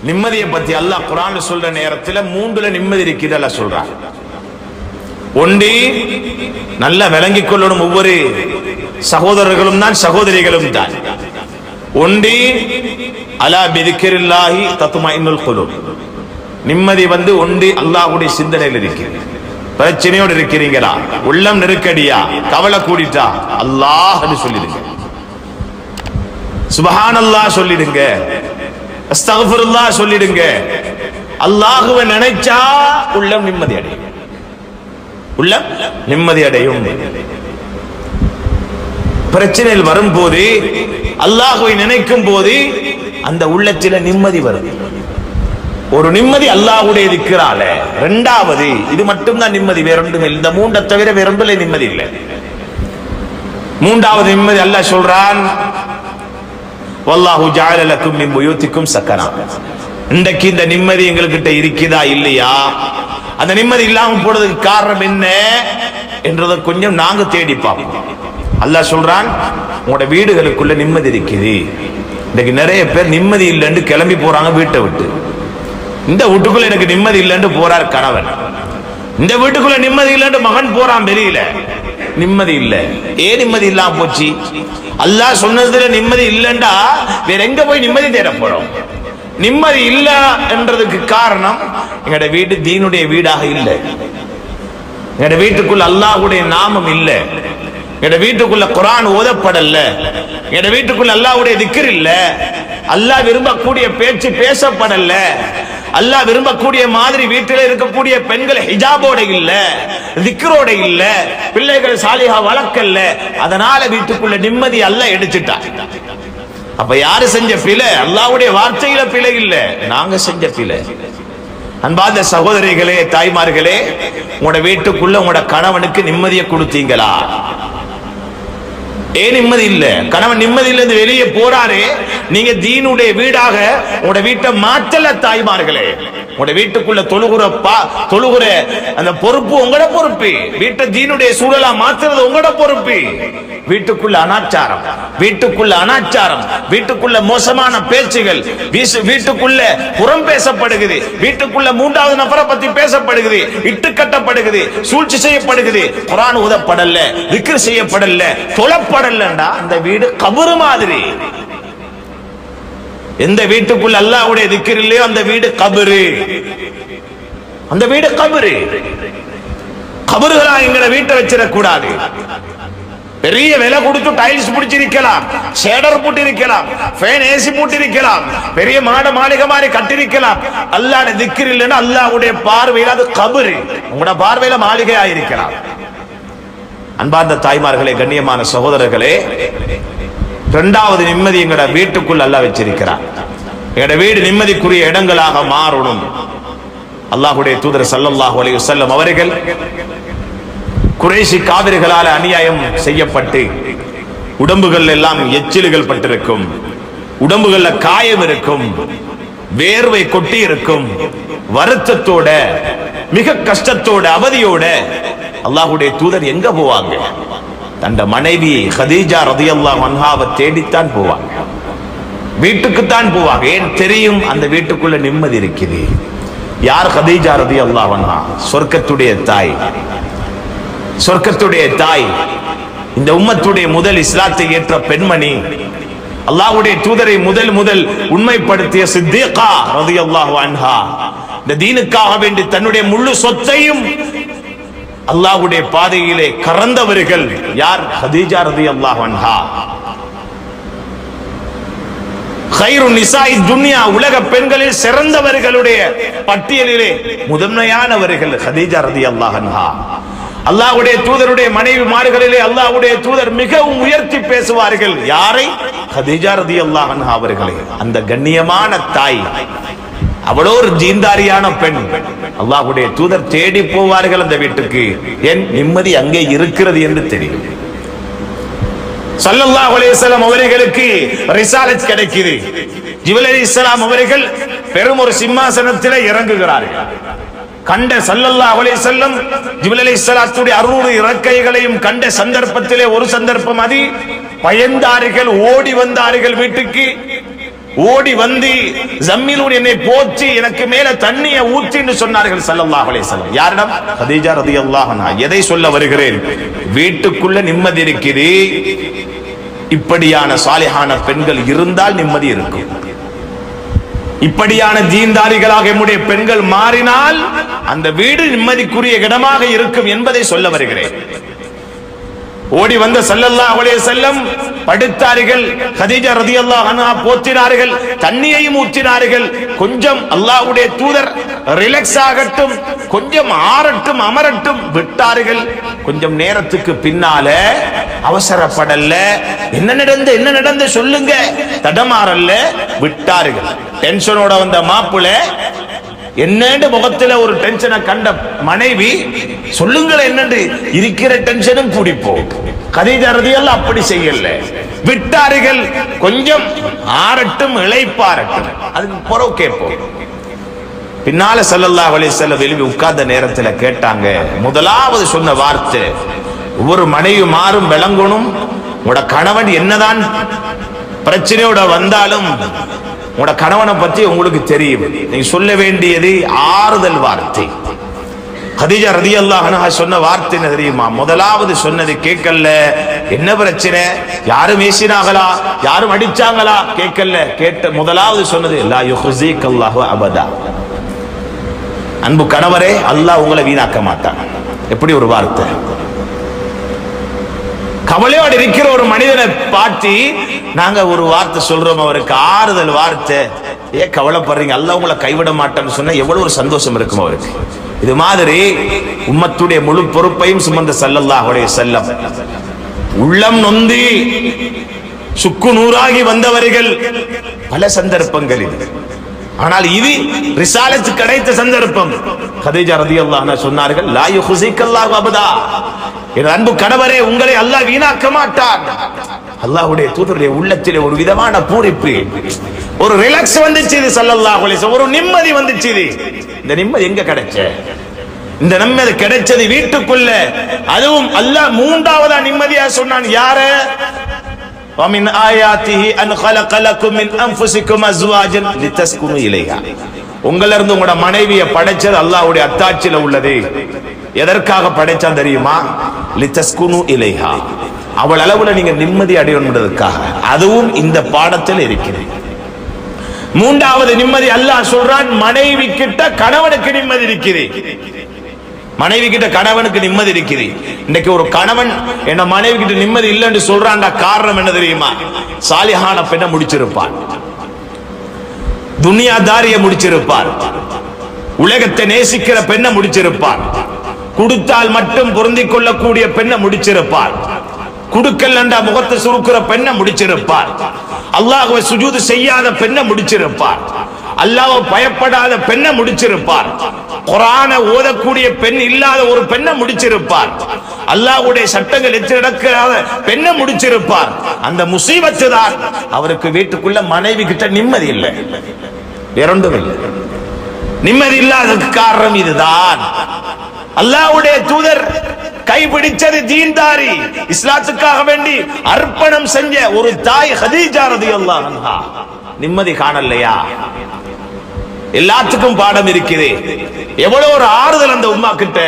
நிம்மதியை பத்தி அல்லாஹ் குர்ஆன்ல சொல்ற நேரத்துல மூன்றுல நிம்மதி இருக்குது அல்லாஹ் சொல்றான். ஒண்டி நல்ல விளங்கிக் கொள்ளணும், ஒவ்வொரு சகோதரர்களும் தான் சகோதரிகளும் தான். ஒண்டி அலா பிதிக்ரில்லாஹி தத்மஇன்னுல் குலூப். நிம்மதி ஒண்டி அல்லாஹ்வுடைய சிந்தனையில் இருக்கிறது. பிரச்சனையோடு இருக்கிறீங்களா, உள்ளம் நெருக்கடியா, கவலை கூடிட்டா அல்லாஹ்னு சொல்லிடுங்க, சுப்ஹானல்லாஹ் சொல்லிடுங்க, அஸ்தக்ஃபிருல்லாஹ் சொல்லிடுங்க. அல்லாஹ்வை நினைச்சா உள்ளம் நிம்மதி அடையும், உள்ளம் நிம்மதி அடையும். பிரச்சனையில் வரும்போது அல்லாஹ்வை நினைக்கும் போது அந்த உள்ளத்தில நிம்மதி வரும். ஒரு நிம்மதி அல்லாஹ்வுடைய திக்ரால. இரண்டாவது இது மட்டும்தான் நிம்மதி, வேறொன்றும் இல்லை. இந்த மூன்றை தவிர வேறொன்றிலே நிம்மதி இல்லை. மூன்றாவது நிம்மதி அல்லாஹ் சொல்றான், வல்லாஹு ஜஅல லக்கும் மின் புயூத்திக்கும் சக்கனா. இன்றைக்கு இந்த நிம்மதி எங்கள்கிட்ட இருக்குதா இல்லையா, அந்த நிம்மதி இல்லாம போறதுக்கு காரணம் என்ன என்றதை கொஞ்சம் நாங்க தேடி பார்ப்போம். அல்லாஹ் சொல்றான், உங்களோட வீடுகளுக்குள்ள நிம்மதி இருக்குது. இன்னைக்கு நிறைய பேர் நிம்மதி இல்லைன்னு கிளம்பி போறாங்க வீட்டை விட்டு. இந்த வீட்டுக்குள்ள எனக்கு நிம்மதி இல்லைன்னு போறார் கணவன், இந்த வீட்டுக்குள்ள நிம்மதி இல்லைன்னு மகன் போறான் வெளியில. நிம்மதி இல்லை. ஏன் நிம்மதி இல்லாம போச்சு? அல்லாஹ் சொன்னதுல நிம்மதி இல்லைண்டா வேற எங்க போய் நிம்மதி தேட போறோம்? நிம்மதி இல்ல என்றதுக்கு காரணம் எங்கட வீடு தீனுடைய வீடாக இல்லை, எங்கட வீட்டுக்குள்ள அல்லாஹ்வுடைய நாமம் இல்லை, எங்கட வீட்டுக்குள்ள குர்ஆன் ஓதப்படல, எங்கட வீட்டுக்குள்ள அல்லாஹ்வுடைய திக்ர் இல்ல, அல்லாஹ் விரும்பக்கூடிய பேச்சு பேசப்படல, அல்லாஹ் விரும்பக்கூடிய மாதிரி வீட்டில் இருக்கக்கூடிய பெண்கள் ஹிஜாபோட இல்ல, திக்ரோட இல்ல, பிள்ளைகள் சாலிஹா வளர்க்கல. அதனால வீட்டுக்குள்ள நிம்மதி அல்லாஹ் எடுத்துட்டான். அப்ப யாரு செஞ்ச பிழை? அல்லாஹ்வுடைய வார்த்தையில பிழை இல்ல, நாங்க செஞ்ச பிழை. அன்பார்ந்த சகோதரிகளே, தாய்மார்களே, உங்களோட வீட்டுக்குள்ள உங்களோட கணவனுக்கு நிம்மதியை கொடுத்தீங்களா? ஏன் நிம்மதி இல்ல? கணவன் நிம்மதி இல்ல வெளியே போறாரு, நீங்க தீனுடைய வீடாக உங்களோட வீட்டை மாற்றல. தாய்மார்களே, உங்களோட வீட்டுக்குள்ள தொழுகுற அந்த பொறுப்பு உங்களோட பொறுப்பு. வீட்டை தீனுடைய சூழலா மாத்துறது உங்களோட பொறுப்பு. வீட்டுக்குள்ள அனாச்சாரம், வீட்டுக்குள்ள அனாச்சாரம், வீட்டுக்குள்ள மோசமான பேச்சுகள், வீட்டுக்குள்ள புறம் பேசப்படுகிறது, வீட்டுக்குள்ள மூன்றாவது நபரை பத்தி பேசப்படுகிறது, இட்டு கட்டப்படுகிறது, சூழ்ச்சி செய்யப்படுகிறது, குர்ஆன் ஓதப்படல, திக்ர் செய்யப்படல, தொழப்படலண்டா அந்த வீடு கபரு மாதிரி. எந்த வீட்டுக்குள்ள அல்லாஹ்வுடைய திக்ர் இல்லையோ அந்த வீடு கபரு, அந்த வீடு கபரு. கபறுகளா எங்களை வீட்டை வச்சிடக் கூடாது. பெரிய விலை கொடுத்து டைல்ஸ் பிடிச்சிருக்கலாம், ஷேடர் போட்டிருக்கலாம், ஃபேன் ஏசி போட்டிருக்கலாம், பெரிய மாட மாளிகை மாதிரி கட்டிருக்கலாம். அல்லாஹ்வுடைய திக்ர் இல்லைன்னா அல்லாஹ்வுடைய பார்வையில் அது கபரு, உங்களோட பார்வையில மாளிகை ஆயிருக்கலாம். அன்பார்ந்த தாய்மார்களே, கண்ணியமான சகோதரர்களே, இரண்டாவது நிம்மதி எங்கட வீட்டுக்குள் அல்லாஹ் வச்சிருக்கிறார். எங்கட வீடு நிம்மதிக்குரிய இடங்களாக மாறணும். அல்லாஹ்வுடைய தூதர் ஸல்லல்லாஹு அலைஹி வஸல்லம் அவர்கள் குறைஷி காவிர்களால் அநியாயம் செய்யப்பட்டு உடம்புகள் எல்லாம் எச்சில்கள் பட்டிருக்கும், உடம்புகள்ல காயம் இருக்கும், வேர்வை கொட்டி இருக்கும், வருத்தத்தோட மிக கஷ்டத்தோட அவதியோட அல்லாஹ்வுடைய தூதர் எங்க போவாங்க? தந்த மனைவி ஹதீஜா ரலியல்லாஹு அன்ஹாவை தேடித்தான் போவாங்க, வீட்டுக்குத்தான் போவாங்க. ஏன் தெரியும்? அந்த வீட்டுக்குள்ள நிம்மதி இருக்குது. யார் ஹதீஜா ரலியல்லாஹு அன்ஹா? சொர்க்கத்துடைய தாய், சொர்க்கத்துடைய தாய், இந்த உம்மத்துடைய முதல் இஸ்லாத்தை ஏற்ற பெண்மணி, அல்லாஹ்வுடைய தூதரை முதல் உண்மைப்படுத்திய சித்தீகா ரலியல்லாஹு அன்ஹா, இந்த தீனுக்காக வேண்டி தன்னுடைய முழு சொத்தையும் அல்லாஹ்வுடைய பாதையிலே கறந்தவர்கள் யார்? ஹதீஜா ரலியல்லாஹு அன்ஹா. கைரு நிசாஇ துன்யா, உலக பெண்களில் சிறந்தவர்களுடைய பட்டியலிலே முதன்மையானவர்கள் ஹதீஜா ரலியல்லாஹு அன்ஹா. அல்லாஹ்வுடைய தூதருடைய மனைவிமார்களிலே அல்லாஹ்வுடைய தூதர் மிகவும் உயர்த்தி பேசுவார்கள். யாரை? ஹதீஜா ரலியல்லாஹு அன்ஹா அவர்களை. அந்த கண்ணியமான தாய், அவளோ ஒரு ஜீந்தாரியான பெண். அல்லாஹ்வுடைய தூதர் தேடி போவார்கள் அந்த வீட்டுக்கு. என் நிம்மதி அங்கே இருக்கிறது என்று தெரியும். ஸல்லல்லாஹு அலைஹி வஸல்லம் அவர்களுக்கு ரிசாலத் கிடைக்குது. ஜிப்ரீல் அலைஹிஸ்ஸலாம் அவர்கள் பெரும் ஒரு சிம்மாசனத்திலே இறங்குகிறார்கள். கண்ட ஸல்லல்லாஹு அலைஹி வஸல்லம் ஜிப்ரீல் அலைஹிஸ்ஸலாத்துடைய 600 இறக்கைகளையும் கண்ட சந்தர்ப்பத்திலே ஒரு சந்தர்ப்பம் அது பயந்தார்கள், ஓடி வந்தார்கள் வீட்டுக்கு. ஓடி வந்து ஜம்மிலூன் என்னை போற்றி எனக்கு மேல தண்ணியை ஊற்றின்னு சொன்னார்கள் ஸல்லல்லாஹு அலைஹி வஸல்லம். யாரிடம்? கதீஜா ரலியல்லாஹு அன்ஹா. எதை சொல்ல வருகிறேன்? வீட்டுக்குள்ள நிம்மதி இருக்குது. இப்படியான சாலிஹான பெண்கள் இருந்தால் நிம்மதி இருக்கும். இப்படியான தீன்தாரிகளாக நம்முடைய பெண்கள் மாறினால் அந்த வீடு நிம்மதிக்குரிய இடமாக இருக்கும் என்பதை சொல்ல வருகிறேன். ஓடி வந்த ஸல்லல்லாஹு அலைஹி வஸல்லம் படுத்தார்கள். கதீஜா ரலியல்லாஹு அன்ஹா போற்றினார்கள், தண்ணியையும் ஊற்றினார்கள். கொஞ்சம் அல்லாஹ்வுடைய தூதர் ரிலாக்ஸ் ஆகட்டும், கொஞ்சம் ஆறட்டும், அமரட்டும் விட்டார்கள். கொஞ்சம் நேரத்துக்கு பின்னால அவசரப்படல, என்ன நடந்து சொல்லுங்க, தடமாறல்ல, விட்டார்கள். டென்ஷனோட வந்த மாப்பிள்ள என்னன்னு முகத்துல ஒரு டென்ஷனை கண்ட மனைவி, சொல்லுங்கள் என்னன்னு, இருக்கிற டென்ஷனும் கூடிப்போம். கதீஜா ரலியல்லாஹு அப்படி செய்யல, விட்டார்கள். கொஞ்சம் ஆறட்டும், இளைப்பாறட்டும், அதுக்கு பிறகு கேட்போம். பின்னால ஸல்லல்லாஹு அலைஹி வஸல்லம் எழுப்பி உட்கார்ந்த நேரத்துல கேட்டாங்க. முதலாவது சொன்ன வார்த்தை, ஒவ்வொரு மனைவி மாறும் விளங்கணும், உங்களோட கணவன் என்னதான் பிரச்சனையோட வந்தாலும் உங்களோட கணவனை பத்தி உங்களுக்கு தெரியும். நீங்க சொல்ல வேண்டியது ஆறுதல் வார்த்தை. கதீஜா ரலியல்லாஹு அன்ஹா சொன்ன வார்த்தை என்ன தெரியுமா? முதலாவது சொன்னது கேட்கல, என்ன பிரச்சனை, யாரும் ஏசினாங்களா, யாரும் அடிச்சாங்களா கேட்கல. கேட்ட முதலாவது சொன்னது, லா யுஹ்ஸிகல்லாஹு அபதா. அன்பு கணவரே, அல்லாஹ் உங்களை வீணாக்க மாட்டான். எப்படி ஒரு வார்த்தை! கவலையோடு இருக்கிற ஒரு மனிதனை பார்த்து நாங்க ஒரு வார்த்தை சொல்றோம், அவருக்கு ஆறுதல் வார்த்தை. ஏன் கவலைப்படுறீங்க, அல்லாஹ் உங்களை கைவிட மாட்டான்னு சொன்னா எவ்வளவு ஒரு சந்தோஷம் இருக்கும் அவருக்கு. இது மாதிரி உம்மத்துடைய முழு பொறுப்பையும் சுமந்த ஸல்லல்லாஹு அலைஹி வஸல்லம் உள்ளம் நொந்து சுக்கு நூறாகி வந்தவர்கள் பல சந்தர்ப்பங்கள் இது. ஆனால் இது ரிசாலத்து கிடைத்த சந்தர்ப்பம். கதீஜா ரலியல்லாஹு அன்ஹா சொன்னார்கள், லா யுஹ்ஸிகல்லாஹு அபதா. என் அன்பு கணவரே, உங்களை அல்லாஹ் வீணாக்க மாட்டான். அல்லாஹ்வுடைய தூதருடைய உள்ளத்திலே ஒரு விதமான பூரிப்பு, ஒரு ரிலாக்ஸ் வந்துச்சு ஸல்லல்லாஹு அலைஹி வஸல்லம், ஒரு நிம்மதி வந்துச்சு. இந்த நிம்மதி எங்க கிடைச்ச? இந்த நிம்மதி கிடைச்சது வீட்டுக்குள்ள. அதுவும் அல்லாஹ் மூன்றாவதா நிம்மதியா சொன்னான். யாரு? وَمِنْ آيَاتِهِ أَنْ خَلَقَ لَكُم مِّنْ أَنفُسِكُمْ أَزْوَاجًا لِتَسْكُنُوا إِلَيْهَا. உங்களிலிருந்து உங்களோட மனைவியை படைச்சது அல்லாஹ்வுடைய அத்தாட்சியில உள்ளது. எதற்காக படைச்சான் தெரியுமா? லிதஸ்குனு இலைஹா. அவள் அளவுல நீங்க நிம்மதி அடையணும்ன்றதுக்காக. அதுவும் இந்த பாடத்தில் இருக்கிறது. மூன்றாவது நிம்மதி அல்லாஹ் சொல்றான், மனைவி கிட்ட கணவனுக்கு நிம்மதி இருக்குது. மனைவி கிட்ட கணவனுக்கு நிம்மதி இருக்குது. இன்னைக்கு ஒரு கணவன் என்ன மனைவி கிட்ட நிம்மதி இல்லைன்னு சொல்றான்டா, காரணம் என்ன தெரியுமா? சாலிஹான பெண்ணை முடிச்சிருப்பார், துனியாதாரிய முடிச்சிருப்பார், உலகத்தை நேசிக்கிற பெண்ணை முடிச்சிருப்பார், கொடுத்தால் மட்டும் பொருந்திக் கொள்ளக்கூடிய பெண்ணை முடிச்சிருப்பார், குடுக்கல் அண்டா முகத்தை சுருக்கிற பெண்ணை முடிச்சிருப்பார், அல்லாஹ்வை சுஜூது செய்யாத பெண்ணை முடிச்சிருப்பார், அல்லாஹ்வை பயப்படாத பெண்ணை முடிச்சிருப்பார், குர்ஆனை ஓதக்கூடிய பெண் இல்லாத ஒரு பெண்ணை முடிச்சிருப்பார், அல்லாஹ்வுடைய சட்டங்கள் எதிர்த்து நடக்காத பெண்ணை முடிச்சிருப்பார். அந்த முசீபத்து தான் அவருக்கு வீட்டுக்குள்ள மனைவி கிட்ட நிம்மதி இல்லை, வேறொன்றும் இல்லை. நிம்மதி இல்லாததுக்கு காரணம் இதுதான். அல்லாஹ்வுடைய தூதர் கைபிடிச்சது தீன்தாரி, இஸ்லாத்துக்காக வேண்டி அர்ப்பணம் செஞ்ச ஒரு தாய் கதீஜா ரலியல்லாஹு அன்ஹா. நிம்மதி காணலையா? எல்லாத்துக்கும் பாடம் இருக்குது. எவ்வளவு ஒரு ஆறுதல் அந்த உம்மா கிட்ட,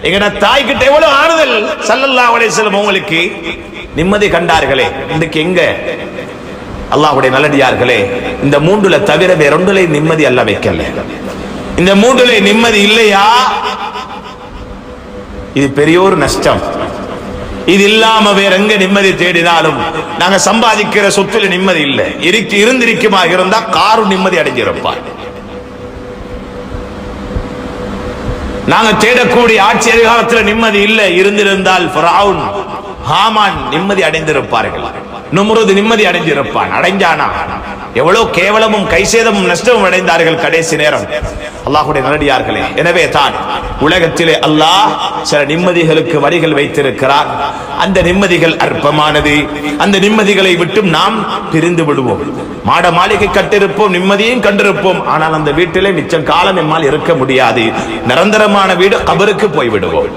எங்கட தாய் கிட்ட எவ்வளவு ஆறுதல். ஸல்லல்லாஹு அலைஹி வஸல்லம் உங்களுக்கு நிம்மதி கண்டார்களே. இன்னைக்கு எங்க? அல்லாஹ்வுடைய நல்லடியார்களே, இந்த மூன்றுல தவிர வேற ஒன்றுல நிம்மதி அல்லாஹ் வைக்கல. இந்த மூன்றுல நிம்மதி இல்லையா? இது பெரிய ஒரு நஷ்டம். இது இல்லாம வேற எங்க நிம்மதி தேடினாலும் நாங்க சம்பாதிக்கிற சொத்துல நிம்மதி இல்லை. இருந்திருக்குமாக இருந்தா காரு நிம்மதி அடைஞ்சிருப்பார். நாங்க தேடக்கூடிய ஆட்சி அதிகாரத்தில் நிம்மதி இல்லை. இருந்திருந்தால் ஃபிரௌன், ஹாமான் நிம்மதி அடைந்திருப்பார்கள். நும்ருத் நிம்மதி அடைஞ்சிருப்பான். அடைஞ்சானா? எவ்வளவு கேவலமும் கைசேதமும் நஷ்டமும் அடைந்தார்கள் கடைசி நேரம். அல்லாஹ்வுடைய நல்லடியார்களே, எனவே தான் உலகத்திலே அல்லாஹ் சில நிம்மதிகளுக்கு வழிகள் வைத்திருக்கிறார். அந்த நிம்மதிகள் அற்பமானது. அந்த நிம்மதிகளை விட்டு நாம் பிரிந்து விடுவோம். மாட மாளிகை கட்டிருப்போம், நிம்மதியும் கண்டிருப்போம், ஆனால் அந்த வீட்டிலே மிச்சம் காலம் நம்மால் இருக்க முடியாது. நிரந்தரமான வீடு கபருக்கு போய்விடுவோம்.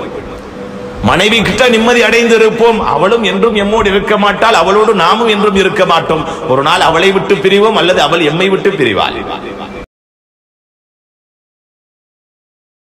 மனைவி கிட்ட நிம்மதி அடைந்து இருப்போம், அவளும் என்றும் எம்மோடு இருக்க மாட்டாள், அவளோடு நாமும் என்றும் இருக்க மாட்டோம். ஒரு நாள் அவளை விட்டு பிரிவோம் அல்லது அவள் எம்மை விட்டு பிரிவாள்.